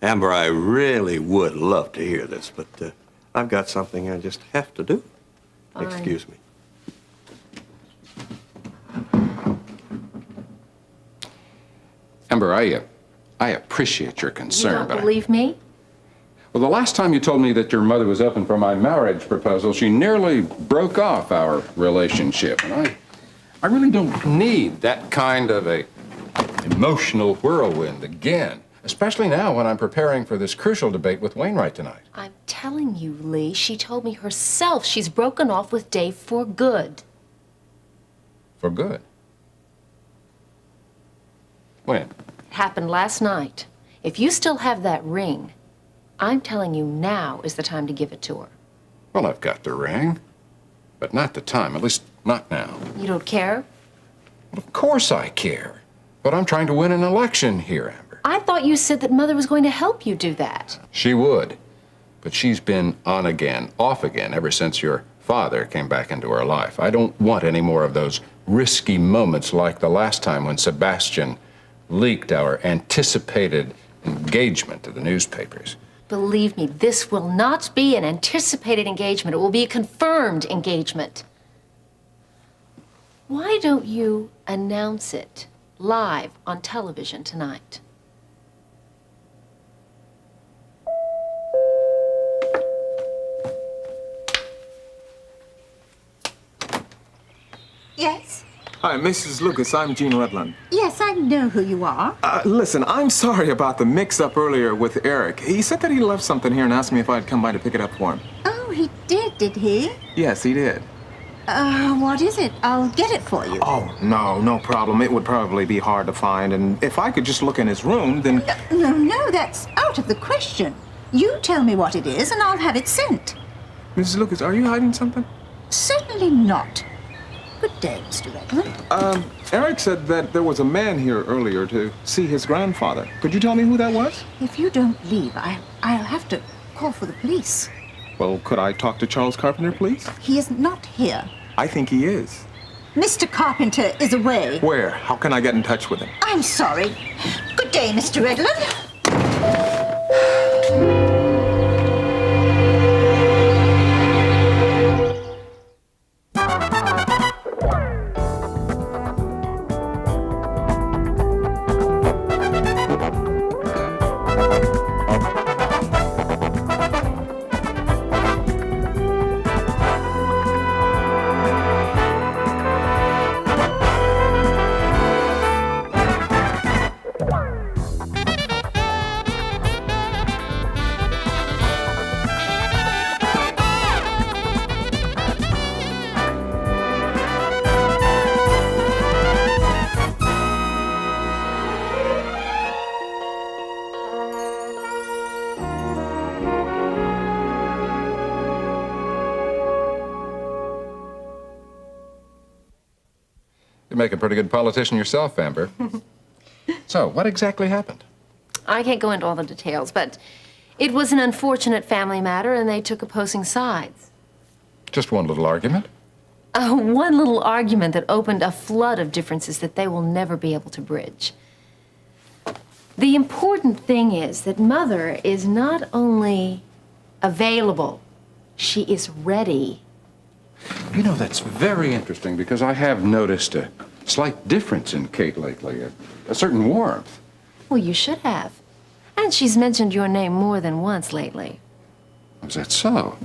Amber, I really would love to hear this, but I've got something I just have to do. Fine. Excuse me. Amber, I appreciate your concern, You but don't believe me? well, the last time you told me that your mother was open for my marriage proposal, she nearly broke off our relationship, and I really don't need that kind of a emotional whirlwind again, especially now when I'm preparing for this crucial debate with Wainwright tonight. I'm telling you, Lee, she told me herself she's broken off with Dave for good. For good. When? It happened last night. If you still have that ring, I'm telling you now is the time to give it to her. Well, I've got the ring, but not the time, at least not now. You don't care? Well, of course I care, but I'm trying to win an election here, Amber. I thought you said that Mother was going to help you do that. She would, but she's been on again, off again ever since your father came back into her life. I don't want any more of those risky moments like the last time when Sebastian leaked our anticipated engagement to the newspapers. Believe me, this will not be an anticipated engagement. It will be a confirmed engagement. Why don't you announce it live on television tonight? Yes? Hi, Mrs. Lucas. I'm Gene Rutland. Yes, I know who you are. Listen, I'm sorry about the mix-up earlier with Eric. He said that he left something here and asked me if I'd come by to pick it up for him. Oh, he did he? Yes, he did. What is it? I'll get it for you. Oh, no problem. It would probably be hard to find, and if I could just look in his room, then... No, that's out of the question. You tell me what it is, and I'll have it sent. Mrs. Lucas, are you hiding something? Certainly not. Good day, Mr. Redmond. Eric said that there was a man here earlier to see his grandfather. Could you tell me who that was? If you don't leave, I'll have to call for the police. Well, could I talk to Charles Carpenter, please? He is not here. I think he is. Mr. Carpenter is away. Where? How can I get in touch with him? I'm sorry. Good day, Mr. Redmond. You make a pretty good politician yourself, Amber. So, what exactly happened? I can't go into all the details, but it was an unfortunate family matter, and they took opposing sides. Just one little argument? One little argument that opened a flood of differences that they will never be able to bridge. The important thing is that Mother is not only available, she is ready. You know, that's very interesting because I have noticed a slight difference in Kate lately, a certain warmth. Well, you should have. And she's mentioned your name more than once lately. Is that so?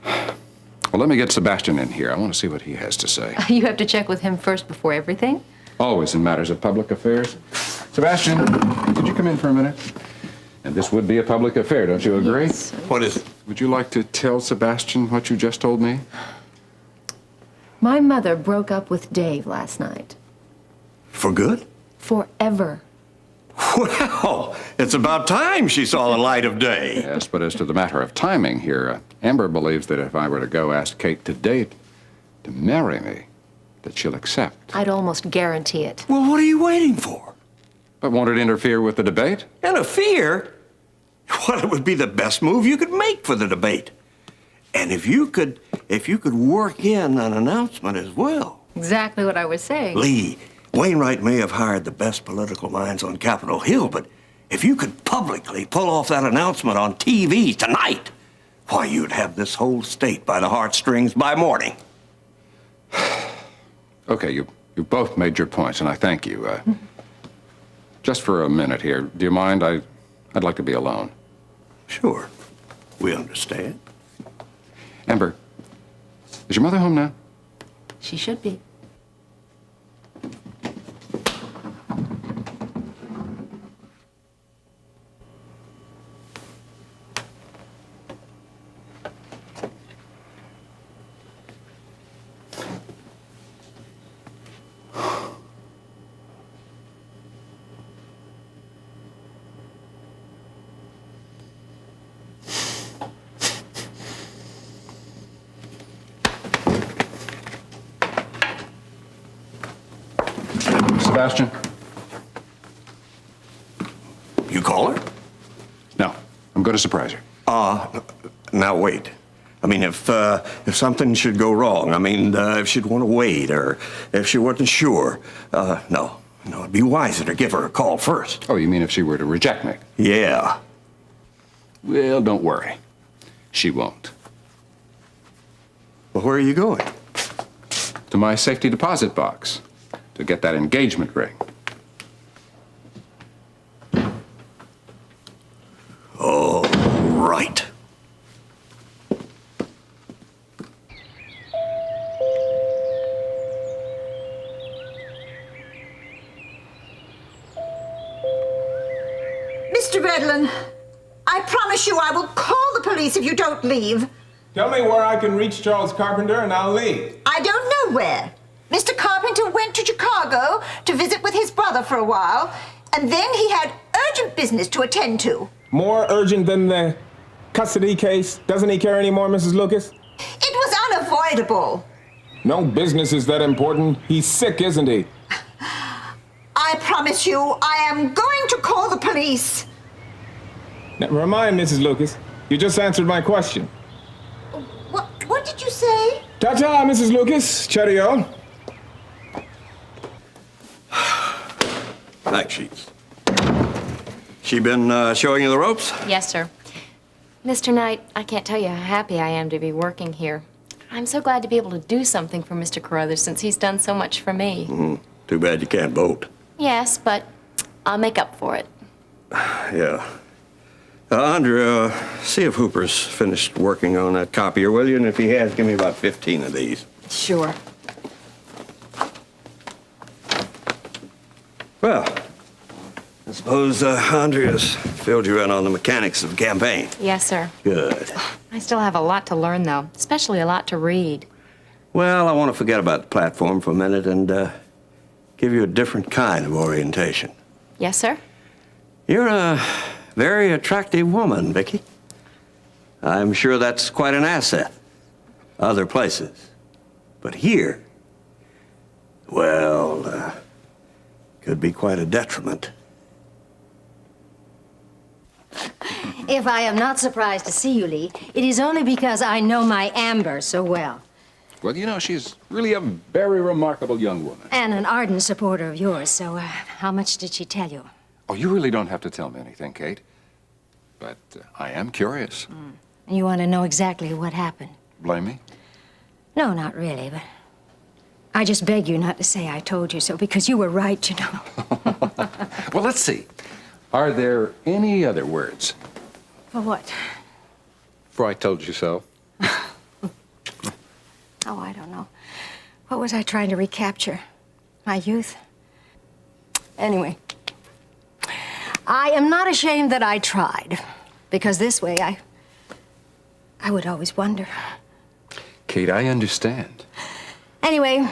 Well, let me get Sebastian in here. I want to see what he has to say. You have to check with him first before everything? Always in matters of public affairs. Sebastian, could you come in for a minute? And this would be a public affair, don't you agree? Yes. What is it? Would you like to tell Sebastian what you just told me? My mother broke up with Dave last night. For good? Forever. Well, it's about time she saw the light of day. Yes, but as to the matter of timing here, Amber believes that if I were to go ask Kate to date, to marry me, that she'll accept. I'd almost guarantee it. Well, what are you waiting for? But won't it interfere with the debate? Interfere? Well, it would be the best move you could make for the debate. And if you could work in an announcement as well. Exactly what I was saying. Lee, Wainwright may have hired the best political minds on Capitol Hill, but if you could publicly pull off that announcement on TV tonight, why, you'd have this whole state by the heartstrings by morning. Okay, you both made your points, and I thank you. Just for a minute here, do you mind? I'd like to be alone. Sure, we understand. Amber, is your mother home now? She should be. Sebastian? You call her? No, I'm going to surprise her. Now wait. I mean, if something should go wrong, I mean, if she'd want to wait, or if she wasn't sure, no, it'd be wiser to give her a call first. Oh, you mean if she were to reject me? Yeah. Well, don't worry. She won't. Well, where are you going? To my safety deposit box to get that engagement ring. Oh, right. Mr. Redland, I promise you I will call the police if you don't leave. Tell me where I can reach Charles Carpenter and I'll leave. I don't know where. Mr. Carpenter went to Chicago to visit with his brother for a while, and then he had urgent business to attend to. More urgent than the custody case? Doesn't he care anymore, Mrs. Lucas? It was unavoidable. No business is that important. He's sick, isn't he? I promise you I am going to call the police. Never mind, Mrs. Lucas. You just answered my question. What did you say? Ta-ta, Mrs. Lucas. Cheerio. Thanks, Sheets. She been showing you the ropes? Yes, sir. Mr. Knight, I can't tell you how happy I am to be working here. I'm so glad to be able to do something for Mr. Carruthers since he's done so much for me. Too bad you can't vote. Yes, but I'll make up for it. Yeah. Andrea, see if Hooper's finished working on that copier, will you? And if he has, give me about 15 of these. Sure. Well, I suppose Andrea's filled you in on the mechanics of the campaign. Yes, sir. Good. I still have a lot to learn, though, especially a lot to read. Well, I want to forget about the platform for a minute and give you a different kind of orientation. Yes, sir? You're a very attractive woman, Vicky. I'm sure that's quite an asset. Other places. But here, well, could be quite a detriment. If I am not surprised to see you, Lee, it is only because I know my Amber so well. Well, you know, she's really a very remarkable young woman. And an ardent supporter of yours, so how much did she tell you? Oh, you really don't have to tell me anything, Kate. But I am curious. You want to know exactly what happened? Blame me? No, not really, but I just beg you not to say I told you so, because you were right, you know. Well, let's see. Are there any other words? For what? For I told you so. Oh, I don't know. What was I trying to recapture? My youth? Anyway, I am not ashamed that I tried, because this way I would always wonder. Kate, I understand. Anyway,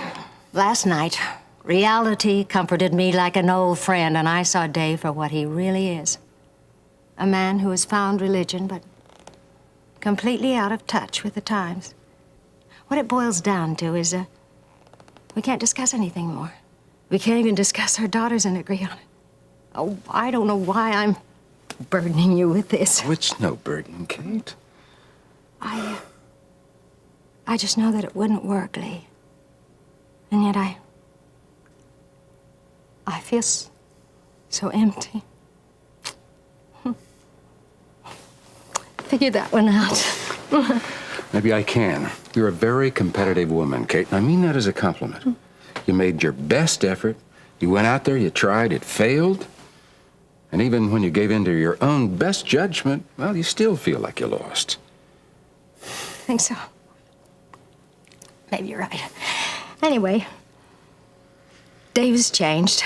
last night, reality comforted me like an old friend, and I saw Dave for what he really is. A man who has found religion, but completely out of touch with the times. What it boils down to is, we can't discuss anything more. We can't even discuss our daughters and agree on it. Oh, I don't know why I'm burdening you with this. Oh, it's no burden, Kate. I just know that it wouldn't work, Lee. And yet I feel so empty. figure that one out. Maybe I can. You're a very competitive woman, Kate, and I mean that as a compliment. You made your best effort. You went out there, you tried, it failed. And even when you gave in to your own best judgment, well, you still feel like you lost. I think so. Maybe you're right. Anyway, Dave's changed.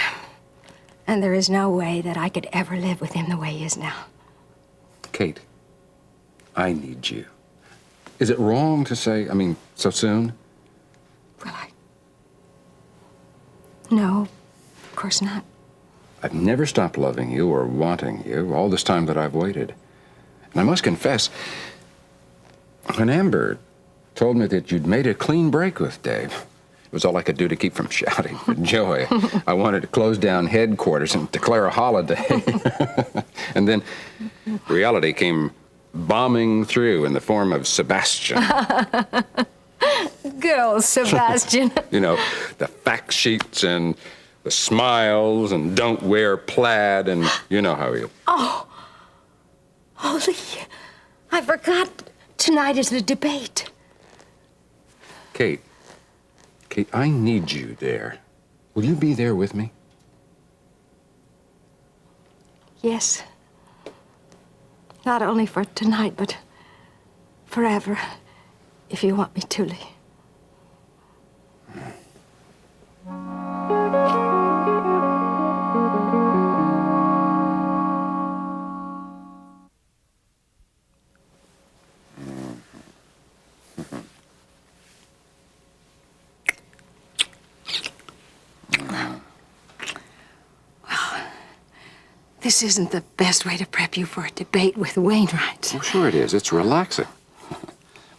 And there is no way that I could ever live with him the way he is now. Kate, I need you. Is it wrong to say, so soon? Will I? No, of course not. I've never stopped loving you or wanting you all this time that I've waited. And I must confess, when Amber told me that you'd made a clean break with Dave, it was all I could do to keep from shouting for joy. I wanted to close down headquarters and declare a holiday. And then reality came bombing through in the form of Sebastian. Good old Sebastian. You know, the fact sheets and the smiles and don't wear plaid and you know how he is. Oh, Lee, I forgot tonight is the debate. Kate, I need you there. Will you be there with me? Yes. Not only for tonight, but forever, if you want me to, Lee. This isn't the best way to prep you for a debate with Wainwright. Well, sure it is. It's relaxing.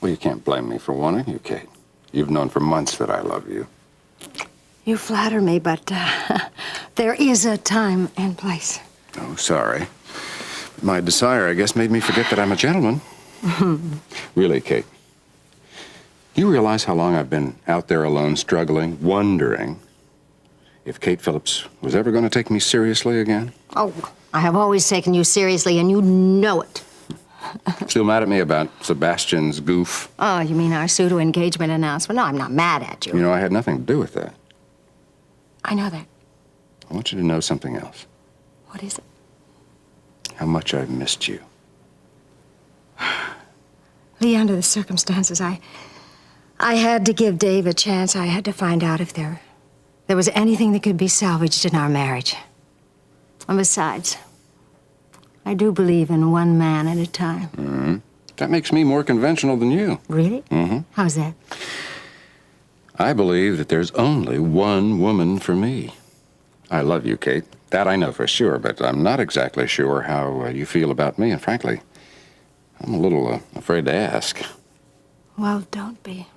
Well, you can't blame me for wanting you, Kate. You've known for months that I love you. You flatter me, but there is a time and place. Oh, sorry. My desire, I guess, made me forget that I'm a gentleman. Really, Kate. You realize how long I've been out there alone, struggling, wondering if Kate Phillips was ever going to take me seriously again? Oh, I have always taken you seriously, and you know it. Still mad at me about Sebastian's goof? Oh, you mean our pseudo-engagement announcement? No, I'm not mad at you. You know, I had nothing to do with that. I know that. I want you to know something else. What is it? How much I've missed you. Lee, under the circumstances, I had to give Dave a chance. I had to find out if there was anything that could be salvaged in our marriage. And besides, I do believe in one man at a time. Mm-hmm. That makes me more conventional than you. Really? Mm-hmm. How's that? I believe that there's only one woman for me. I love you, Kate. That I know for sure, but I'm not exactly sure how you feel about me, and frankly, I'm a little afraid to ask. Well, don't be.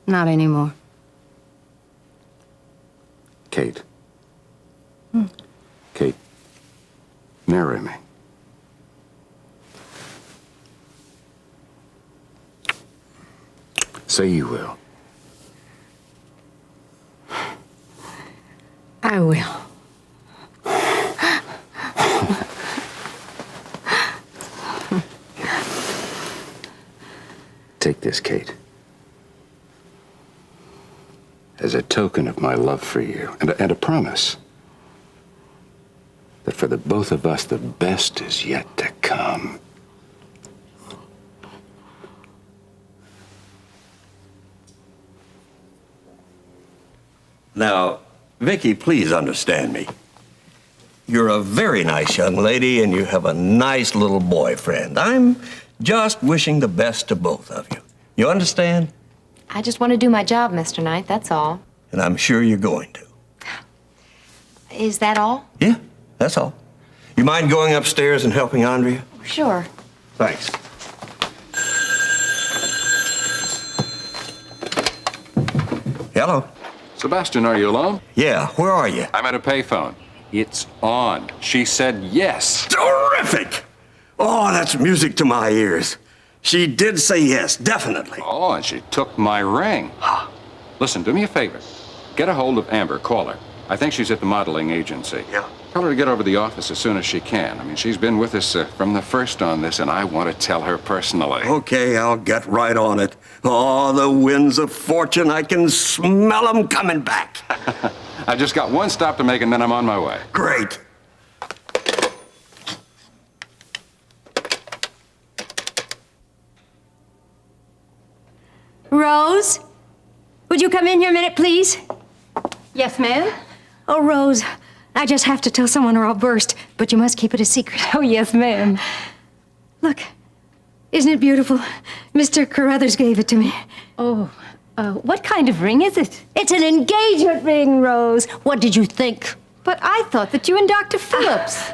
Not anymore. Kate. Kate, marry me. Say you will. I will. Take this, Kate, as a token of my love for you, and a promise that for the both of us, the best is yet to come. Now, Vicky, please understand me. You're a very nice young lady, and you have a nice little boyfriend. I'm just wishing the best to both of you. You understand? I just want to do my job, Mr. Knight, that's all. And I'm sure you're going to. Is that all? Yeah, that's all. You mind going upstairs and helping Andrea? Sure. Thanks. Hello? Sebastian, are you alone? Yeah, where are you? I'm at a payphone. It's on. She said yes. Terrific! Oh, that's music to my ears. She did say yes, definitely. Oh, and she took my ring. Listen, do me a favor. Get a hold of Amber. Call her. I think she's at the modeling agency. Yeah. Tell her to get over to the office as soon as she can. I mean, she's been with us from the first on this, and I want to tell her personally. Okay, I'll get right on it. Oh, the winds of fortune, I can smell them coming back. I've just got one stop to make, and then I'm on my way. Great. Rose, would you come in here a minute, please? Yes, ma'am? Oh, Rose, I just have to tell someone or I'll burst, but you must keep it a secret. Oh, yes, ma'am. Look, isn't it beautiful? Mr. Carruthers gave it to me. Oh, what kind of ring is it? It's an engagement ring, Rose. What did you think? But I thought that you and Dr. Phillips...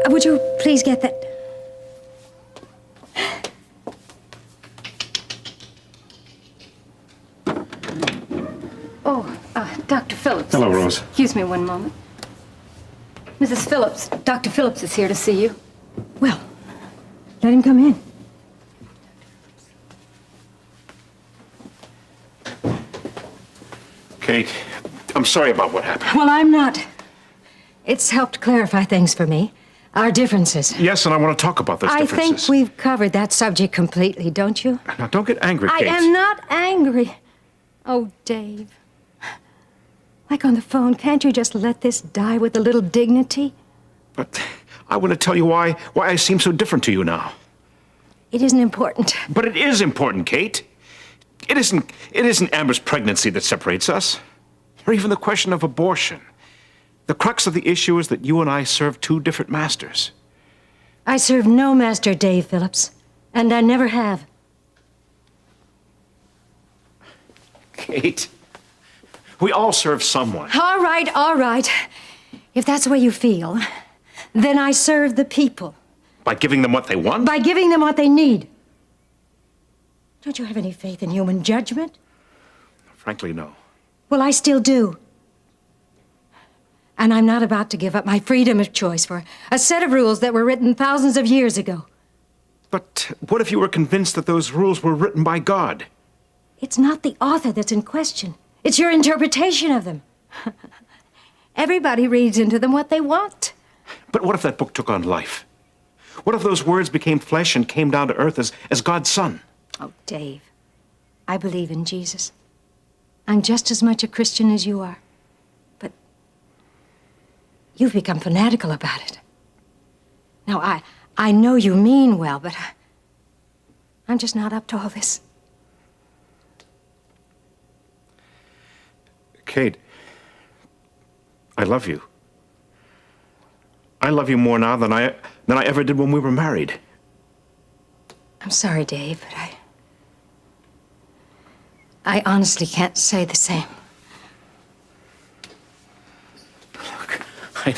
Would you please get that? Oh, Dr. Phillips. Hello, Rose. Excuse me one moment. Mrs. Phillips, Dr. Phillips is here to see you. Well, let him come in. Kate, I'm sorry about what happened. Well, I'm not. It's helped clarify things for me. Our differences. Yes, and I want to talk about those I differences. think we've covered that subject completely, don't you? Now, don't get angry, I Kate. am not angry. Oh, Dave. Like on the phone, can't you just let this die with a little dignity? But I want to tell you why I seem so different to you now. It isn't important. But it is important, Kate. It isn't Amber's pregnancy that separates us, or even the question of abortion. The crux of the issue is that you and I serve two different masters. I serve no master, Dave Phillips, and I never have. Kate, we all serve someone. All right, all right. If that's the way you feel, then I serve the people. By giving them what they want? By giving them what they need. Don't you have any faith in human judgment? Frankly, no. Well, I still do. And I'm not about to give up my freedom of choice for a set of rules that were written thousands of years ago. But what if you were convinced that those rules were written by God? It's not the author that's in question. It's your interpretation of them. Everybody reads into them what they want. But what if that book took on life? What if those words became flesh and came down to earth as God's son? Oh, Dave, I believe in Jesus. I'm just as much a Christian as you are. But you've become fanatical about it. Now, I know you mean well, but I'm just not up to all this. Kate, I love you. I love you more now than I ever did when we were married. I'm sorry, Dave, but I honestly can't say the same. Look, I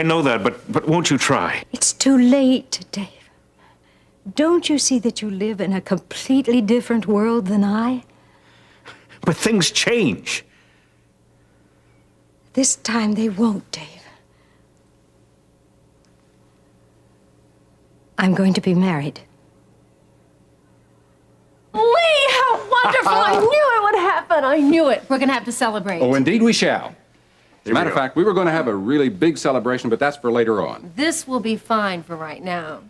know that, but won't you try? It's too late, Dave. Don't you see that you live in a completely different world than I? But things change. This time they won't, Dave. I'm going to be married. Lee, how wonderful! I knew it would happen. I knew it. We're gonna have to celebrate. Oh, indeed we shall. As a matter of fact, we were going to have a really big celebration, but that's for later on. This will be fine for right now.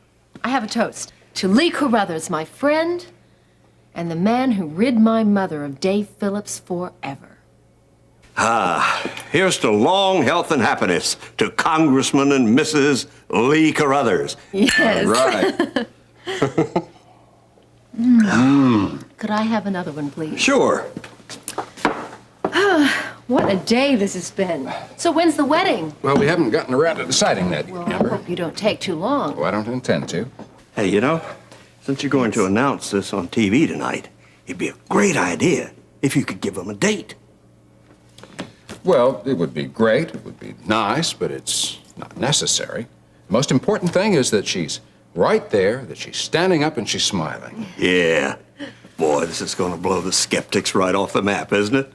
I have a toast to Lee Carruthers, my friend, and the man who rid my mother of Dave Phillips forever. Here's to long health and happiness to Congressman and Mrs. Lee Carruthers. Yes. Right. Could I have another one, please? Sure. What a day this has been. So when's the wedding? Well, we haven't gotten around to deciding that, Well, I Amber. hope you don't take too long. Oh, I don't intend to. Hey, you know, since you're going to announce this on TV tonight, it'd be a great idea if you could give them a date. Well, it would be great, it would be nice, but it's not necessary. The most important thing is that she's right there, that she's standing up and she's smiling. Yeah. Boy, this is going to blow the skeptics right off the map, isn't it?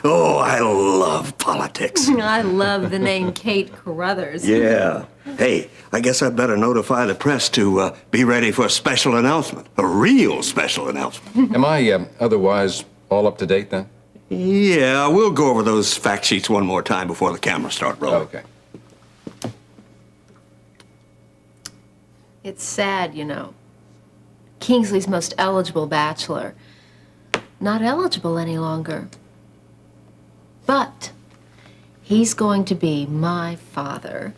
Oh, I love politics. I love the name Kate Carruthers. Yeah. Hey, I guess I'd better notify the press to be ready for a special announcement. A real special announcement. Am I otherwise all up to date then? Yeah, we'll go over those fact sheets one more time before the cameras start rolling. Okay. It's sad, you know. Kingsley's most eligible bachelor. Not eligible any longer. But he's going to be my father.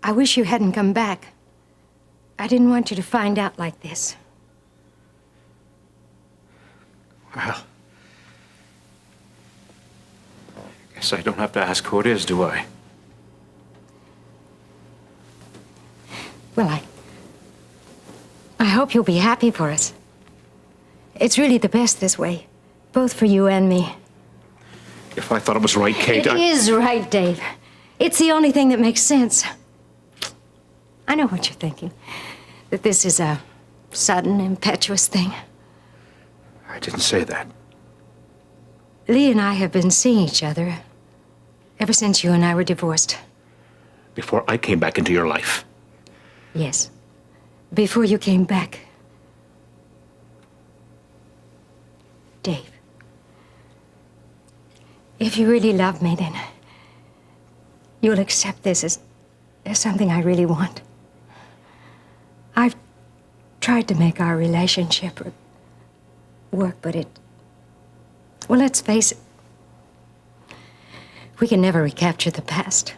I wish you hadn't come back. I didn't want you to find out like this. Well, I guess I don't have to ask who it is, do I? Well, I hope you'll be happy for us. It's really the best this way, both for you and me. If I thought it was right, Kate, It is right, Dave. It's the only thing that makes sense. I know what you're thinking, that this is a sudden, impetuous thing. I didn't say that. Lee and I have been seeing each other ever since you and I were divorced. Before I came back into your life. Yes, before you came back. Dave, if you really love me, then you'll accept this as something I really want. I've tried to make our relationship work, but well, let's face it, we can never recapture the past.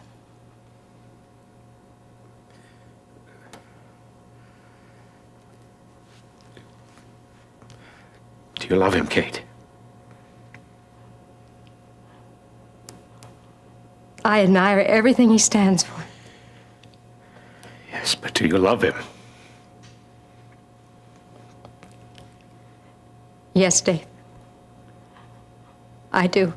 Do you love him, Kate? I admire everything he stands for. Yes, but do you love him? Yes, Dave. I do.